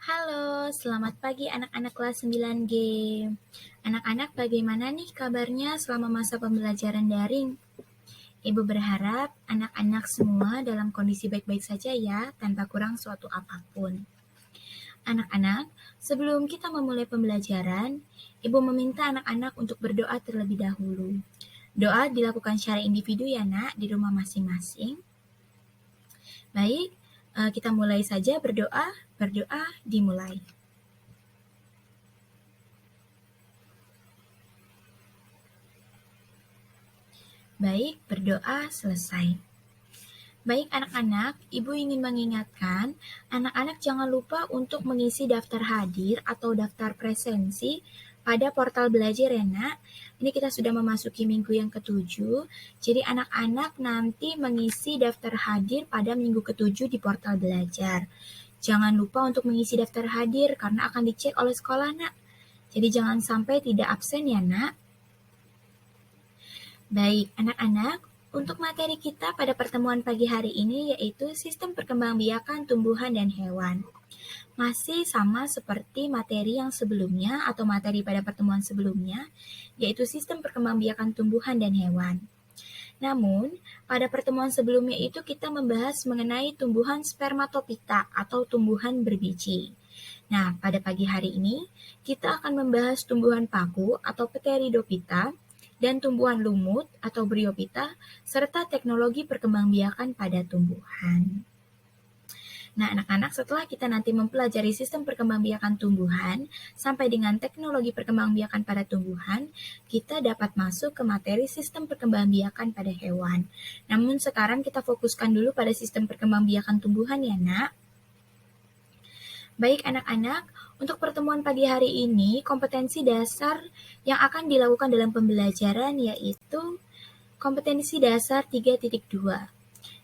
Halo, selamat pagi anak-anak kelas 9G. Anak-anak bagaimana nih kabarnya selama masa pembelajaran daring? Ibu berharap anak-anak semua dalam kondisi baik-baik saja ya, tanpa kurang suatu apapun. Anak-anak, sebelum kita memulai pembelajaran, Ibu meminta anak-anak untuk berdoa terlebih dahulu. Doa dilakukan secara individu ya nak, di rumah masing-masing. Baik, kita mulai saja berdoa. Berdoa dimulai. Baik, berdoa selesai. Baik anak-anak, Ibu ingin mengingatkan, anak-anak jangan lupa untuk mengisi daftar hadir atau daftar presensi pada portal belajar ya nak. Ini kita sudah memasuki minggu yang ketujuh, jadi anak-anak nanti mengisi daftar hadir pada minggu ketujuh di portal belajar. Jangan lupa untuk mengisi daftar hadir karena akan dicek oleh sekolah nak. Jadi jangan sampai tidak absen ya nak. Baik, anak-anak, untuk materi kita pada pertemuan pagi hari ini yaitu sistem perkembangbiakan tumbuhan dan hewan. Masih sama seperti materi yang sebelumnya atau materi pada pertemuan sebelumnya, yaitu sistem perkembangbiakan tumbuhan dan hewan. Namun, pada pertemuan sebelumnya itu kita membahas mengenai tumbuhan spermatopita atau tumbuhan berbiji. Nah, pada pagi hari ini kita akan membahas tumbuhan paku atau Pteridopita dan tumbuhan lumut atau Bryophyta serta teknologi perkembangbiakan pada tumbuhan. Nah, anak-anak, setelah kita nanti mempelajari sistem perkembangbiakan tumbuhan sampai dengan teknologi perkembangbiakan pada tumbuhan, kita dapat masuk ke materi sistem perkembangbiakan pada hewan. Namun sekarang kita fokuskan dulu pada sistem perkembangbiakan tumbuhan ya, nak. Baik anak-anak, untuk pertemuan pagi hari ini, kompetensi dasar yang akan dilakukan dalam pembelajaran yaitu kompetensi dasar 3.2,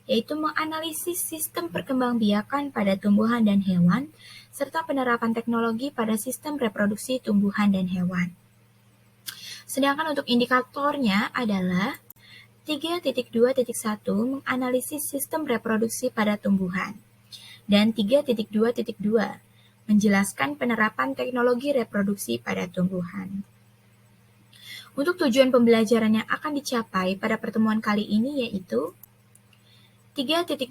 yaitu menganalisis sistem perkembangbiakan pada tumbuhan dan hewan, serta penerapan teknologi pada sistem reproduksi tumbuhan dan hewan. Sedangkan untuk indikatornya adalah 3.2.1 menganalisis sistem reproduksi pada tumbuhan, dan 3.2.2 menjelaskan penerapan teknologi reproduksi pada tumbuhan. Untuk tujuan pembelajaran yang akan dicapai pada pertemuan kali ini yaitu 3.2.1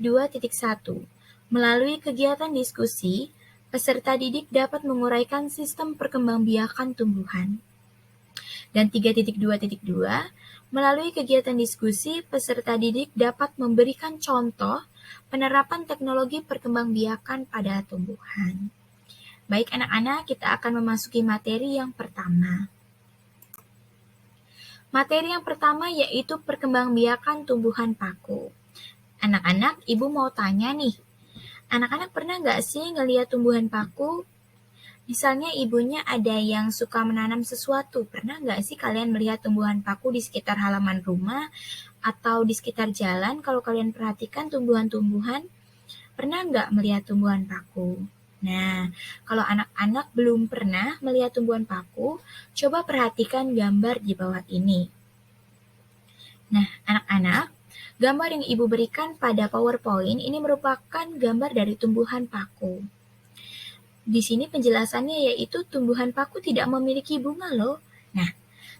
melalui kegiatan diskusi, peserta didik dapat menguraikan sistem perkembangbiakan tumbuhan. Dan 3.2.2 melalui kegiatan diskusi, peserta didik dapat memberikan contoh penerapan teknologi perkembangbiakan pada tumbuhan. Baik anak-anak, kita akan memasuki materi yang pertama. Materi yang pertama yaitu perkembangbiakan tumbuhan paku. Anak-anak, Ibu mau tanya nih, anak-anak pernah nggak sih ngelihat tumbuhan paku? Misalnya ibunya ada yang suka menanam sesuatu, pernah nggak sih kalian melihat tumbuhan paku di sekitar halaman rumah atau di sekitar jalan? Kalau kalian perhatikan tumbuhan-tumbuhan, pernah nggak melihat tumbuhan paku? Nah, kalau anak-anak belum pernah melihat tumbuhan paku, coba perhatikan gambar di bawah ini. Nah, anak-anak, gambar yang Ibu berikan pada PowerPoint ini merupakan gambar dari tumbuhan paku. Di sini penjelasannya yaitu tumbuhan paku tidak memiliki bunga loh. Nah,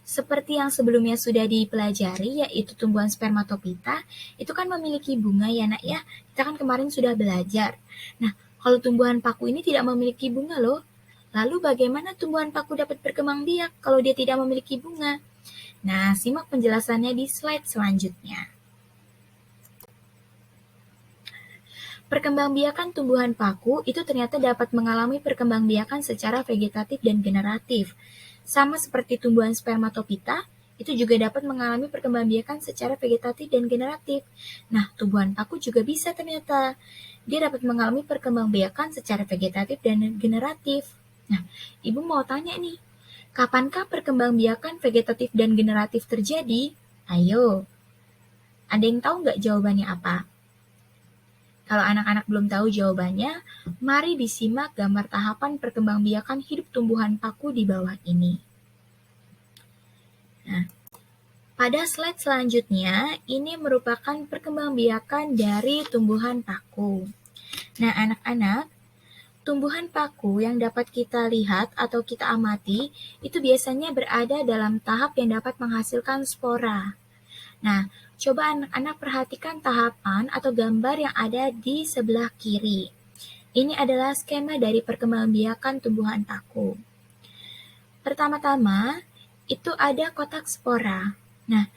seperti yang sebelumnya sudah dipelajari yaitu tumbuhan spermatopita, itu kan memiliki bunga ya nak ya. Kita kan kemarin sudah belajar. Nah, kalau tumbuhan paku ini tidak memiliki bunga loh. Lalu bagaimana tumbuhan paku dapat berkembang biak kalau dia tidak memiliki bunga? Nah, simak penjelasannya di slide selanjutnya. Perkembangbiakan tumbuhan paku itu ternyata dapat mengalami perkembangbiakan secara vegetatif dan generatif. Sama seperti tumbuhan spermatopita, itu juga dapat mengalami perkembangbiakan secara vegetatif dan generatif. Nah, tumbuhan paku juga bisa ternyata. Dia dapat mengalami perkembangbiakan secara vegetatif dan generatif. Nah, Ibu mau tanya nih, kapankah perkembangbiakan vegetatif dan generatif terjadi? Ayo, ada yang tahu nggak jawabannya apa? Kalau anak-anak belum tahu jawabannya, mari disimak gambar tahapan perkembangbiakan hidup tumbuhan paku di bawah ini. Nah, pada slide selanjutnya, ini merupakan perkembangbiakan dari tumbuhan paku. Nah, anak-anak, Tumbuhan paku yang dapat kita lihat atau kita amati itu biasanya berada dalam tahap yang dapat menghasilkan spora. Nah, coba anak-anak perhatikan tahapan atau gambar yang ada di sebelah kiri. Ini adalah skema dari perkembangbiakan tumbuhan paku. Pertama-tama, itu ada kotak spora. Nah,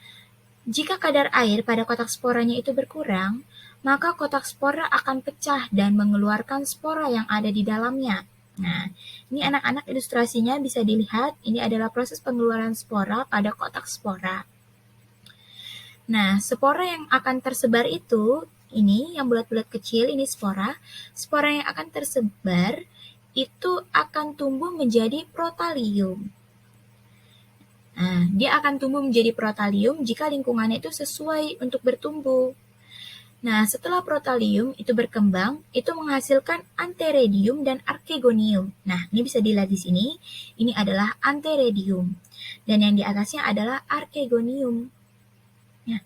jika kadar air pada kotak sporanya itu berkurang, maka kotak spora akan pecah dan mengeluarkan spora yang ada di dalamnya. Nah, ini anak-anak ilustrasinya bisa dilihat, ini adalah proses pengeluaran spora pada kotak spora. Nah, spora yang akan tersebar itu, ini yang bulat-bulat kecil, ini spora. Spora yang akan tersebar itu akan tumbuh menjadi protalium. Nah, dia akan tumbuh menjadi protalium jika lingkungannya itu sesuai untuk bertumbuh. Nah, setelah protalium itu berkembang, itu menghasilkan antheridium dan archegonium. Nah, ini bisa dilihat di sini. Ini adalah antheridium. Dan yang di atasnya adalah archegonium. Nah,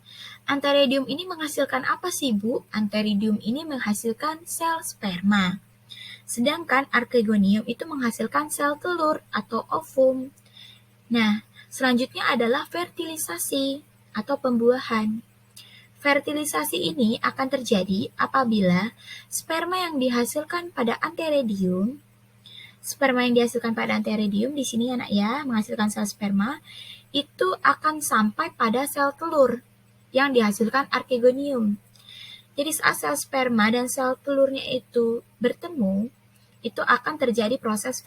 antheridium ini menghasilkan apa sih, Bu? Antheridium ini menghasilkan sel sperma. Sedangkan archegonium itu menghasilkan sel telur atau ovum. Nah, selanjutnya adalah fertilisasi atau pembuahan. Fertilisasi ini akan terjadi apabila sperma yang dihasilkan pada antheridium di sini anak ya, menghasilkan sel sperma, itu akan sampai pada sel telur yang dihasilkan archegonium. Jadi saat sel sperma dan sel telurnya itu bertemu, itu akan terjadi proses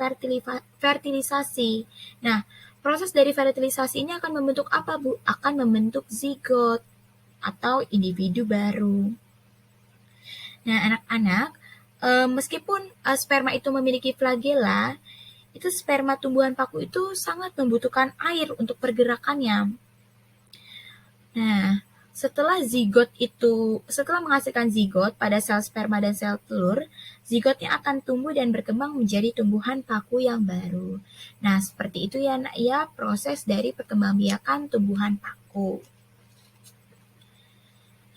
fertilisasi. Nah, proses dari fertilisasi ini akan membentuk apa, Bu? Akan membentuk zigot atau individu baru. Nah, anak-anak, meskipun sperma itu memiliki flagela, itu sperma tumbuhan paku itu sangat membutuhkan air untuk pergerakannya. Nah, setelah menghasilkan zigot pada sel sperma dan sel telur, zigotnya akan tumbuh dan berkembang menjadi tumbuhan paku yang baru. Nah, seperti itu ya, Nak, ya, proses dari perkembangbiakan tumbuhan paku.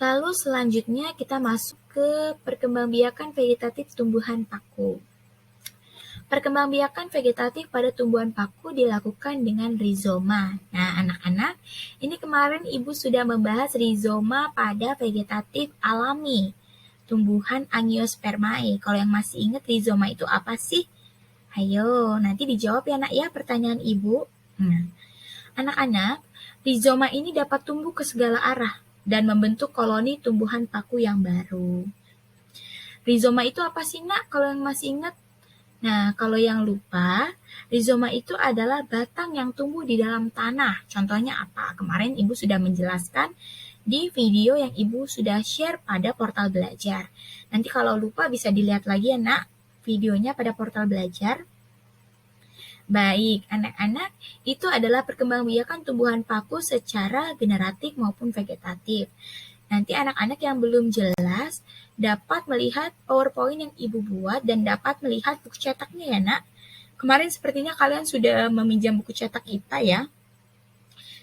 Lalu selanjutnya kita masuk ke perkembangbiakan vegetatif tumbuhan paku. Perkembangbiakan vegetatif pada tumbuhan paku dilakukan dengan rizoma. Nah, anak-anak, ini kemarin Ibu sudah membahas rizoma pada vegetatif alami, tumbuhan Angiospermae. Kalau yang masih ingat rizoma itu apa sih? Ayo, nanti dijawab ya, Nak, ya, pertanyaan Ibu. Nah, anak-anak, rizoma ini dapat tumbuh ke segala arah dan membentuk koloni tumbuhan paku yang baru. Rizoma itu apa sih, Nak? Kalau yang masih ingat? Nah, kalau yang lupa, rizoma itu adalah batang yang tumbuh di dalam tanah. Contohnya apa? Kemarin Ibu sudah menjelaskan di video yang Ibu sudah share pada portal belajar. Nanti kalau lupa bisa dilihat lagi ya, Nak, videonya pada portal belajar. Baik, anak-anak, itu adalah perkembangbiakan tumbuhan paku secara generatif maupun vegetatif. Nanti anak-anak yang belum jelas dapat melihat PowerPoint yang Ibu buat dan dapat melihat buku cetaknya ya, Nak. Kemarin sepertinya kalian sudah meminjam buku cetak kita ya.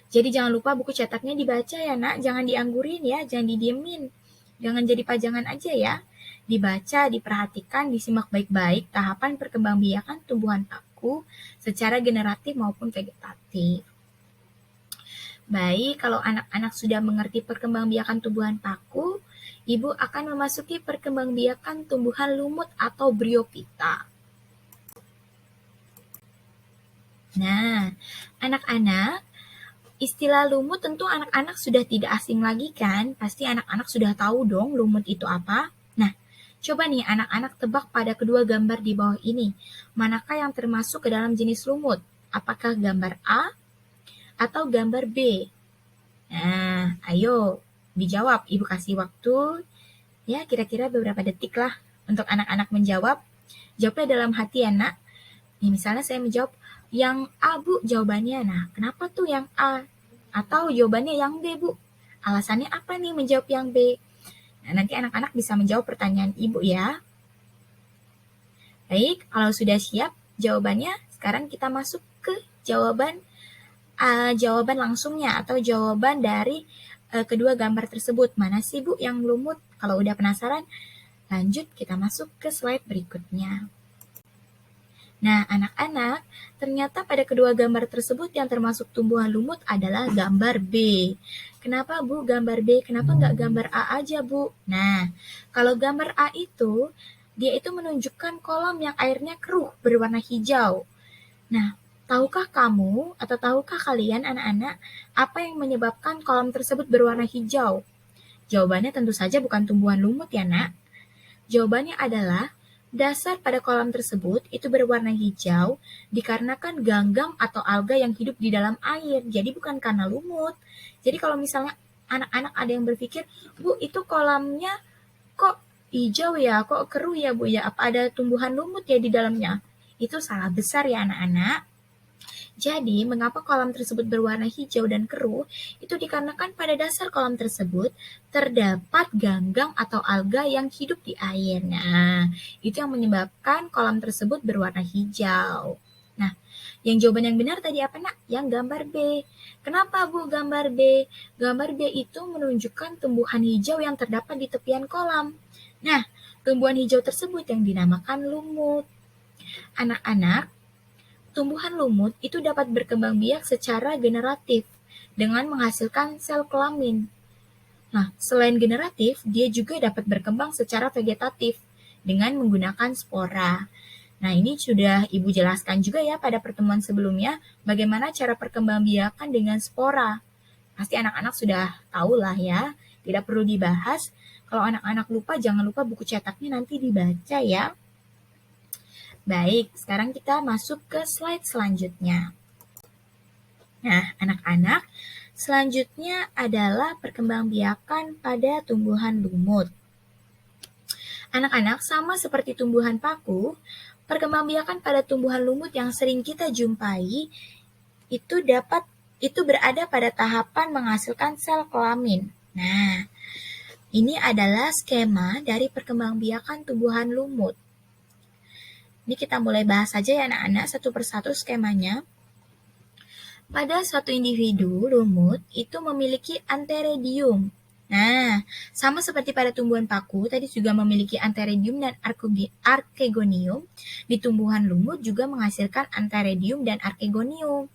Jadi jangan lupa buku cetaknya dibaca ya, Nak. Jangan dianggurin ya, jangan didiemin. Jangan jadi pajangan aja ya. Dibaca, diperhatikan, disimak baik-baik tahapan perkembangbiakan tumbuhan paku secara generatif maupun vegetatif. Baik, kalau anak-anak sudah mengerti perkembangbiakan tumbuhan paku, Ibu akan memasuki perkembangbiakan tumbuhan lumut atau bryophyta. Nah, anak-anak, istilah lumut tentu anak-anak sudah tidak asing lagi kan? Pasti anak-anak sudah tahu dong lumut itu apa? Nah, coba nih anak-anak tebak pada kedua gambar di bawah ini. Manakah yang termasuk ke dalam jenis lumut? Apakah gambar A atau gambar B? Nah, ayo dijawab. Ibu kasih waktu ya kira-kira beberapa detik lah untuk anak-anak menjawab. Jawabnya dalam hati ya, Nak. Nih, misalnya saya menjawab yang A, Bu, jawabannya. Nah, kenapa tuh yang A? Atau jawabannya yang B, Bu? Alasannya apa nih menjawab yang B? Nah, nanti anak-anak bisa menjawab pertanyaan Ibu ya. Baik, kalau sudah siap jawabannya, sekarang kita masuk ke jawaban langsungnya atau jawaban dari kedua gambar tersebut. Mana sih, Bu, yang lumut? Kalau udah penasaran, lanjut kita masuk ke slide berikutnya. Nah, anak-anak, ternyata pada kedua gambar tersebut yang termasuk tumbuhan lumut adalah gambar B. Kenapa, Bu, gambar B? Kenapa nggak gambar A aja, Bu? Nah, kalau gambar A itu, dia itu menunjukkan kolam yang airnya keruh berwarna hijau. Nah, tahukah kamu atau tahukah kalian anak-anak apa yang menyebabkan kolam tersebut berwarna hijau? Jawabannya tentu saja bukan tumbuhan lumut ya, Nak. Jawabannya adalah dasar pada kolam tersebut itu berwarna hijau dikarenakan ganggang atau alga yang hidup di dalam air. Jadi bukan karena lumut. Jadi kalau misalnya anak-anak ada yang berpikir, Bu, itu kolamnya kok hijau ya, kok keruh ya, Bu ya, apa ada tumbuhan lumut ya di dalamnya? Itu salah besar ya anak-anak. Jadi, mengapa kolam tersebut berwarna hijau dan keruh? Itu dikarenakan pada dasar kolam tersebut terdapat ganggang atau alga yang hidup di air. Nah, itu yang menyebabkan kolam tersebut berwarna hijau. Nah, yang jawaban yang benar tadi apa, Nak? Yang gambar B. Kenapa, Bu, gambar B? Gambar B itu menunjukkan tumbuhan hijau yang terdapat di tepian kolam. Nah, tumbuhan hijau tersebut yang dinamakan lumut. Anak-anak, tumbuhan lumut itu dapat berkembang biak secara generatif dengan menghasilkan sel kelamin. Nah, selain generatif, dia juga dapat berkembang secara vegetatif dengan menggunakan spora. Nah, ini sudah Ibu jelaskan juga ya pada pertemuan sebelumnya bagaimana cara perkembangbiakan dengan spora. Pasti anak-anak sudah tahu lah ya, tidak perlu dibahas. Kalau anak-anak lupa, jangan lupa buku cetaknya nanti dibaca ya. Baik, sekarang kita masuk ke slide selanjutnya. Nah, anak-anak, selanjutnya adalah perkembangbiakan pada tumbuhan lumut. Anak-anak, sama seperti tumbuhan paku, perkembangbiakan pada tumbuhan lumut yang sering kita jumpai itu berada pada tahapan menghasilkan sel kelamin. Nah, ini adalah skema dari perkembangbiakan tumbuhan lumut. Ini kita mulai bahas saja ya anak-anak satu persatu skemanya. Pada suatu individu lumut itu memiliki antheridium. Nah, sama seperti pada tumbuhan paku, tadi juga memiliki antheridium dan archegonium. Di tumbuhan lumut juga menghasilkan antheridium dan archegonium.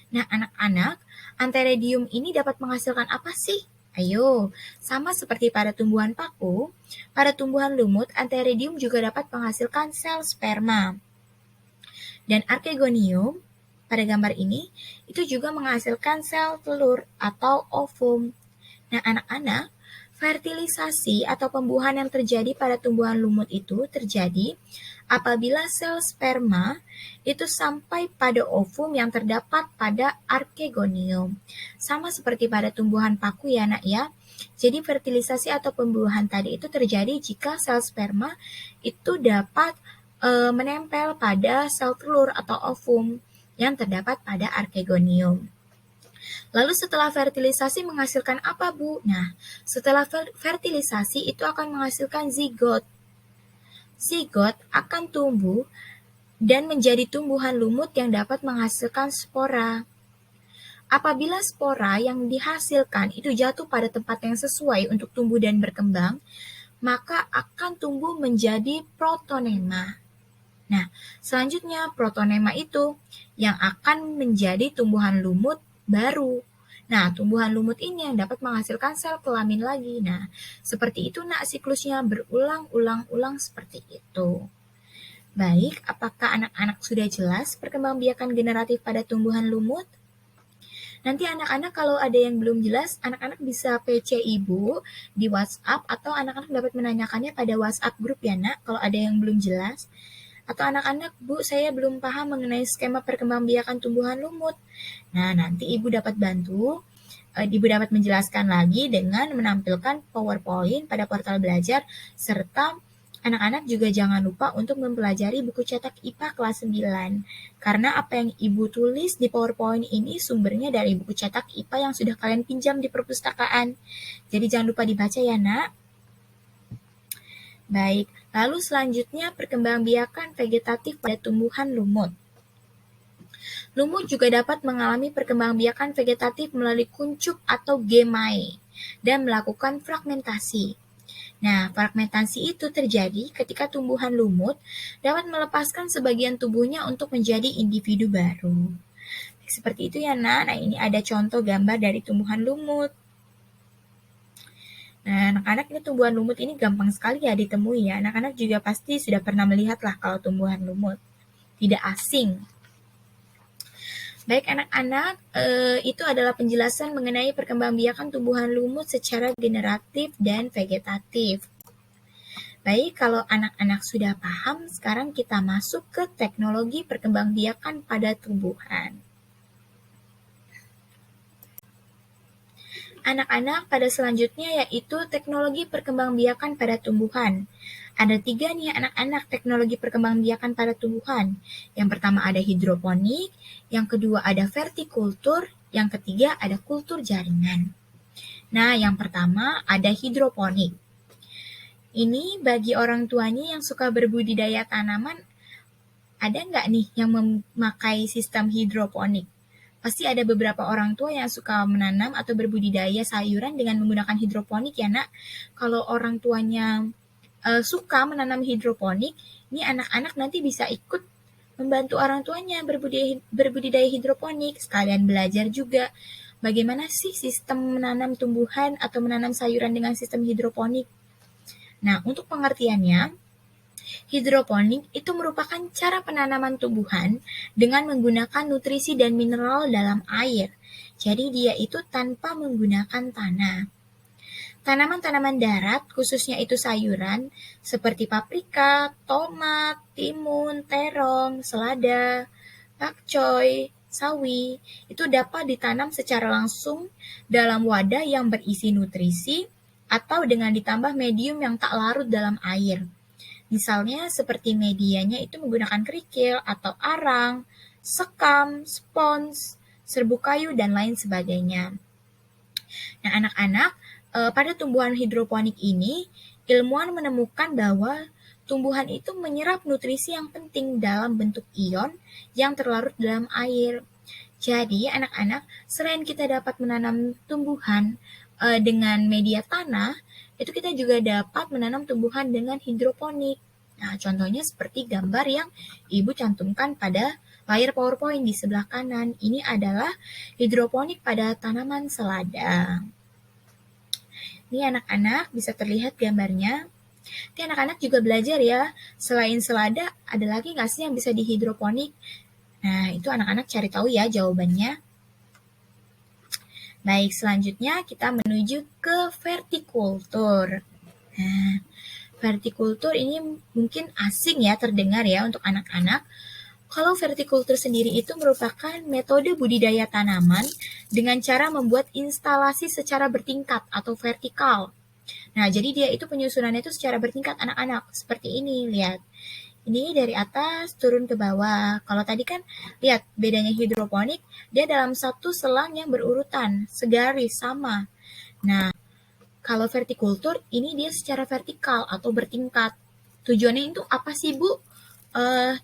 Nah, anak-anak, antheridium ini dapat menghasilkan apa sih? Ayo, sama seperti pada tumbuhan paku, pada tumbuhan lumut, antheridium juga dapat menghasilkan sel sperma. Dan archegonium pada gambar ini itu juga menghasilkan sel telur atau ovum. Nah, anak-anak, fertilisasi atau pembuahan yang terjadi pada tumbuhan lumut itu terjadi apabila sel sperma itu sampai pada ovum yang terdapat pada archegonium. Sama seperti pada tumbuhan paku ya, Nak ya. Jadi fertilisasi atau pembuahan tadi itu terjadi jika sel sperma itu dapat menempel pada sel telur atau ovum yang terdapat pada archegonium. Lalu setelah fertilisasi menghasilkan apa, Bu? Nah, setelah fertilisasi itu akan menghasilkan zigot. Zigot akan tumbuh dan menjadi tumbuhan lumut yang dapat menghasilkan spora. Apabila spora yang dihasilkan itu jatuh pada tempat yang sesuai untuk tumbuh dan berkembang, maka akan tumbuh menjadi protonema. Nah, selanjutnya protonema itu yang akan menjadi tumbuhan lumut baru. Nah, tumbuhan lumut ini yang dapat menghasilkan sel kelamin lagi. Nah, seperti itu Nak siklusnya berulang-ulang seperti itu. Baik, apakah anak-anak sudah jelas perkembangbiakan generatif pada tumbuhan lumut? Nanti anak-anak kalau ada yang belum jelas, anak-anak bisa PC Ibu di WhatsApp atau anak-anak dapat menanyakannya pada WhatsApp grup ya Nak, kalau ada yang belum jelas. Atau anak-anak, Bu, saya belum paham mengenai skema perkembangbiakan tumbuhan lumut. Nah, nanti Ibu dapat bantu, Ibu dapat menjelaskan lagi dengan menampilkan PowerPoint pada portal belajar, serta anak-anak juga jangan lupa untuk mempelajari buku cetak IPA kelas 9. Karena apa yang Ibu tulis di PowerPoint ini sumbernya dari buku cetak IPA yang sudah kalian pinjam di perpustakaan. Jadi jangan lupa dibaca ya, Nak. Baik, lalu selanjutnya perkembangbiakan vegetatif pada tumbuhan lumut. Lumut juga dapat mengalami perkembangbiakan vegetatif melalui kuncup atau gemae dan melakukan fragmentasi. Nah, fragmentasi itu terjadi ketika tumbuhan lumut dapat melepaskan sebagian tubuhnya untuk menjadi individu baru. Seperti itu ya, Nak. Nah, ini ada contoh gambar dari tumbuhan lumut. Nah, anak-anak ini tumbuhan lumut ini gampang sekali ya ditemui ya. Anak-anak juga pasti sudah pernah melihat lah kalau tumbuhan lumut. Tidak asing. Baik anak-anak, itu adalah penjelasan mengenai perkembangbiakan tumbuhan lumut secara generatif dan vegetatif. Baik, kalau anak-anak sudah paham, sekarang kita masuk ke teknologi perkembangbiakan pada tumbuhan. Anak-anak, pada selanjutnya yaitu teknologi perkembangbiakan pada tumbuhan. Ada 3 nih anak-anak teknologi perkembangbiakan pada tumbuhan. Yang pertama ada hidroponik, yang kedua ada vertikultur, yang ketiga ada kultur jaringan. Nah, yang pertama ada hidroponik. Ini bagi orang tuanya yang suka berbudidaya tanaman, ada nggak nih yang memakai sistem hidroponik? Pasti ada beberapa orang tua yang suka menanam atau berbudidaya sayuran dengan menggunakan hidroponik ya, Nak. Kalau orang tuanya suka menanam hidroponik, ini anak-anak nanti bisa ikut membantu orang tuanya berbudidaya hidroponik, sekalian belajar juga bagaimana sih sistem menanam tumbuhan atau menanam sayuran dengan sistem hidroponik. Nah, untuk pengertiannya, hidroponik itu merupakan cara penanaman tumbuhan dengan menggunakan nutrisi dan mineral dalam air. Jadi dia itu tanpa menggunakan tanah. Tanaman-tanaman darat, khususnya itu sayuran, seperti paprika, tomat, timun, terong, selada, pakcoy, sawi, itu dapat ditanam secara langsung dalam wadah yang berisi nutrisi atau dengan ditambah medium yang tak larut dalam air. Misalnya seperti medianya itu menggunakan kerikil atau arang, sekam, spons, serbuk kayu, dan lain sebagainya. Nah, anak-anak, pada tumbuhan hidroponik ini, ilmuwan menemukan bahwa tumbuhan itu menyerap nutrisi yang penting dalam bentuk ion yang terlarut dalam air. Jadi, anak-anak, selain kita dapat menanam tumbuhan dengan media tanah, itu kita juga dapat menanam tumbuhan dengan hidroponik. Nah, contohnya seperti gambar yang Ibu cantumkan pada layar PowerPoint di sebelah kanan. Ini adalah hidroponik pada tanaman selada. Ini anak-anak bisa terlihat gambarnya. Ini anak-anak juga belajar ya, selain selada, ada lagi nggak sih yang bisa dihidroponik? Nah, itu anak-anak cari tahu ya jawabannya. Baik, selanjutnya kita menuju ke vertikultur. Nah, vertikultur ini mungkin asing ya terdengar ya untuk anak-anak. Kalau vertikultur sendiri itu merupakan metode budidaya tanaman dengan cara membuat instalasi secara bertingkat atau vertikal. Nah, jadi dia itu penyusunannya itu secara bertingkat anak-anak. Seperti ini, lihat. Ini dari atas turun ke bawah. Kalau tadi kan, lihat bedanya hidroponik, dia dalam satu selang yang berurutan, segaris, sama. Nah, kalau vertikultur, ini dia secara vertikal atau bertingkat. Tujuannya itu apa sih, Bu?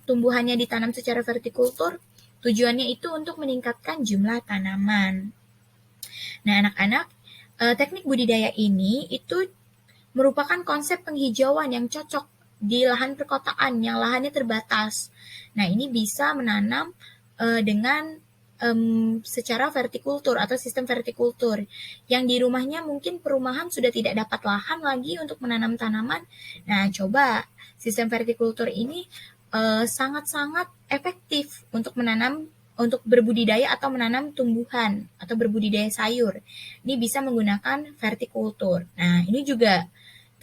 Tumbuhannya ditanam secara vertikultur, tujuannya itu untuk meningkatkan jumlah tanaman. Nah, anak-anak, teknik budidaya ini itu merupakan konsep penghijauan yang cocok di lahan perkotaan yang lahannya terbatas. Nah, ini bisa menanam dengan secara vertikultur atau sistem vertikultur. Yang di rumahnya mungkin perumahan sudah tidak dapat lahan lagi untuk menanam tanaman. Nah, coba sistem vertikultur ini sangat-sangat efektif untuk berbudidaya atau menanam tumbuhan atau berbudidaya sayur. Ini bisa menggunakan vertikultur. Nah, ini juga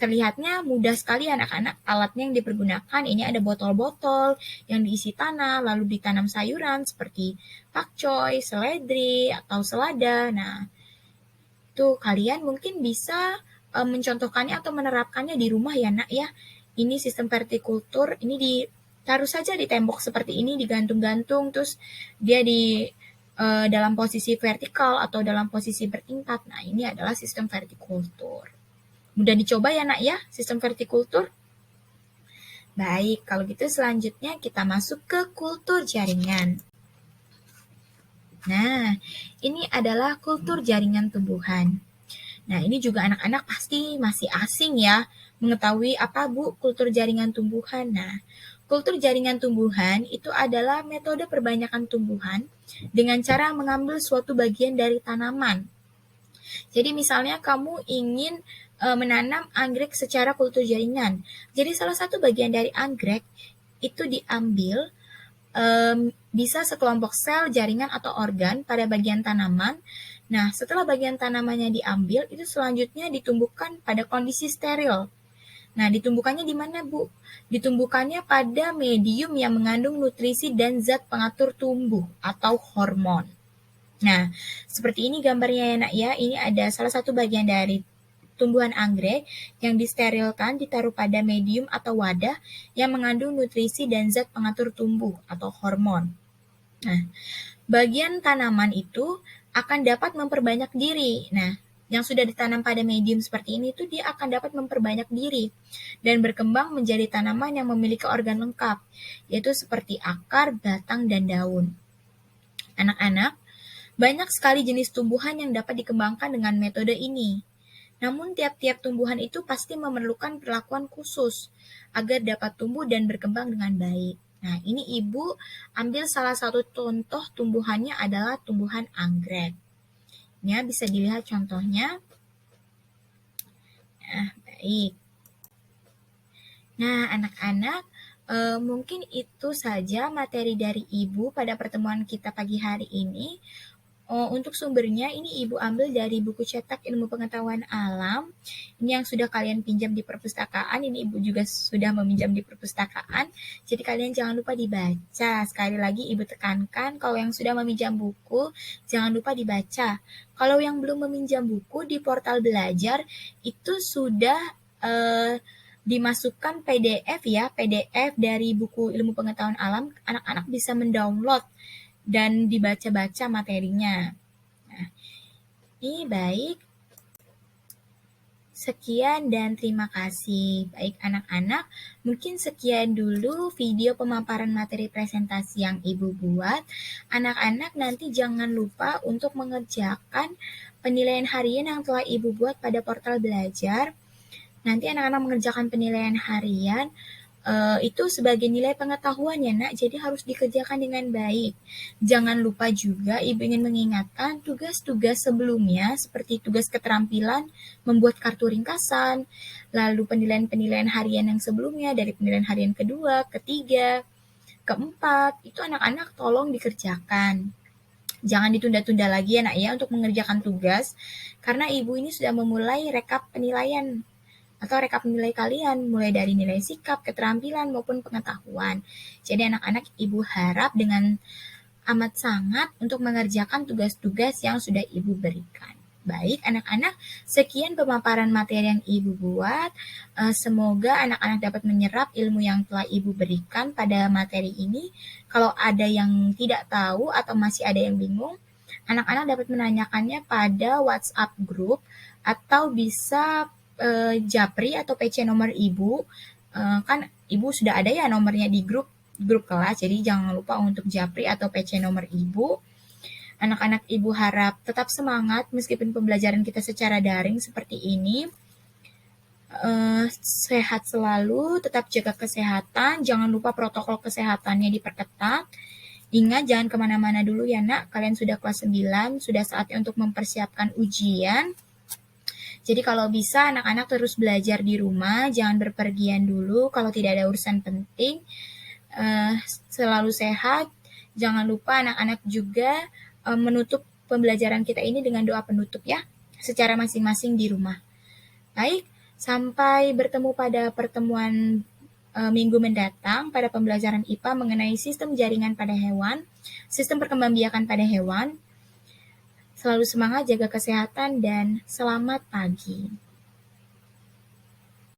terlihatnya mudah sekali anak-anak, alatnya yang dipergunakan. Ini ada botol-botol yang diisi tanah, lalu ditanam sayuran seperti pakcoy, seledri, atau selada. Nah, itu kalian mungkin bisa mencontohkannya atau menerapkannya di rumah ya, Nak ya. Ini sistem vertikultur, ini ditaruh saja di tembok seperti ini, digantung-gantung, terus dia di dalam posisi vertikal atau dalam posisi bertingkat. Nah, ini adalah sistem vertikultur. Mudah dicoba ya, Nak ya, sistem vertikultur. Baik, kalau gitu selanjutnya kita masuk ke kultur jaringan. Nah, ini adalah kultur jaringan tumbuhan. Nah, ini juga anak-anak pasti masih asing ya mengetahui apa Bu kultur jaringan tumbuhan. Nah, kultur jaringan tumbuhan itu adalah metode perbanyakan tumbuhan dengan cara mengambil suatu bagian dari tanaman. Jadi misalnya kamu ingin menanam anggrek secara kultur jaringan. Jadi salah satu bagian dari anggrek itu diambil bisa sekelompok sel, jaringan, atau organ pada bagian tanaman. Nah, setelah bagian tanamannya diambil, itu selanjutnya ditumbuhkan pada kondisi steril. Nah, ditumbuhkannya di mana, Bu? Ditumbuhkannya pada medium yang mengandung nutrisi dan zat pengatur tumbuh atau hormon. Nah, seperti ini gambarnya ya, Nak ya. Ini ada salah satu bagian dari tumbuhan anggrek yang disterilkan ditaruh pada medium atau wadah yang mengandung nutrisi dan zat pengatur tumbuh atau hormon. Nah, bagian tanaman itu akan dapat memperbanyak diri. Nah, yang sudah ditanam pada medium seperti ini itu dia akan dapat memperbanyak diri dan berkembang menjadi tanaman yang memiliki organ lengkap, yaitu seperti akar, batang, dan daun. Anak-anak, banyak sekali jenis tumbuhan yang dapat dikembangkan dengan metode ini. Namun tiap-tiap tumbuhan itu pasti memerlukan perlakuan khusus agar dapat tumbuh dan berkembang dengan baik. Nah, ini Ibu ambil salah satu contoh tumbuhannya adalah tumbuhan anggrek. Ya, bisa dilihat contohnya. Nah, baik. Nah, anak-anak, mungkin itu saja materi dari Ibu pada pertemuan kita pagi hari ini. Untuk sumbernya ini Ibu ambil dari buku cetak Ilmu Pengetahuan Alam. Ini yang sudah kalian pinjam di perpustakaan, ini Ibu juga sudah meminjam di perpustakaan. Jadi kalian jangan lupa dibaca. Sekali lagi Ibu tekankan, kalau yang sudah meminjam buku, jangan lupa dibaca. Kalau yang belum meminjam buku di portal belajar, itu sudah dimasukkan PDF ya, PDF dari buku Ilmu Pengetahuan Alam. Anak-anak bisa mendownload dan dibaca-baca materinya. Nah, ini baik. Sekian dan terima kasih. Baik anak-anak, mungkin sekian dulu video pemaparan materi presentasi yang Ibu buat. Anak-anak nanti jangan lupa untuk mengerjakan penilaian harian yang telah Ibu buat pada portal belajar. Nanti anak-anak mengerjakan penilaian harian, itu sebagai nilai pengetahuan ya Nak, jadi harus dikerjakan dengan baik. Jangan lupa juga Ibu ingin mengingatkan tugas-tugas sebelumnya seperti tugas keterampilan, membuat kartu ringkasan, lalu penilaian-penilaian harian yang sebelumnya dari penilaian harian kedua, ketiga, keempat, itu anak-anak tolong dikerjakan. Jangan ditunda-tunda lagi ya Nak ya untuk mengerjakan tugas, karena Ibu ini sudah memulai rekap penilaian atau rekap nilai kalian, mulai dari nilai sikap, keterampilan, maupun pengetahuan. Jadi anak-anak Ibu harap dengan amat sangat untuk mengerjakan tugas-tugas yang sudah Ibu berikan. Baik anak-anak, sekian pemaparan materi yang Ibu buat. Semoga anak-anak dapat menyerap ilmu yang telah Ibu berikan pada materi ini. Kalau ada yang tidak tahu atau masih ada yang bingung, anak-anak dapat menanyakannya pada WhatsApp group atau bisa Japri atau PC nomor Ibu. Kan Ibu sudah ada ya nomornya di grup kelas, jadi jangan lupa untuk Japri atau PC nomor Ibu. Anak-anak Ibu harap tetap semangat meskipun pembelajaran kita secara daring seperti ini. Sehat selalu, tetap jaga kesehatan, jangan lupa protokol kesehatannya diperketat. Ingat jangan kemana-mana dulu ya Nak, kalian sudah kelas 9, sudah saatnya untuk mempersiapkan ujian. Jadi kalau bisa anak-anak terus belajar di rumah, jangan berpergian dulu kalau tidak ada urusan penting. Selalu sehat, jangan lupa anak-anak juga menutup pembelajaran kita ini dengan doa penutup ya, secara masing-masing di rumah. Baik, sampai bertemu pada pertemuan minggu mendatang pada pembelajaran IPA mengenai sistem jaringan pada hewan, sistem perkembangbiakan pada hewan. Selalu semangat, jaga kesehatan, dan selamat pagi.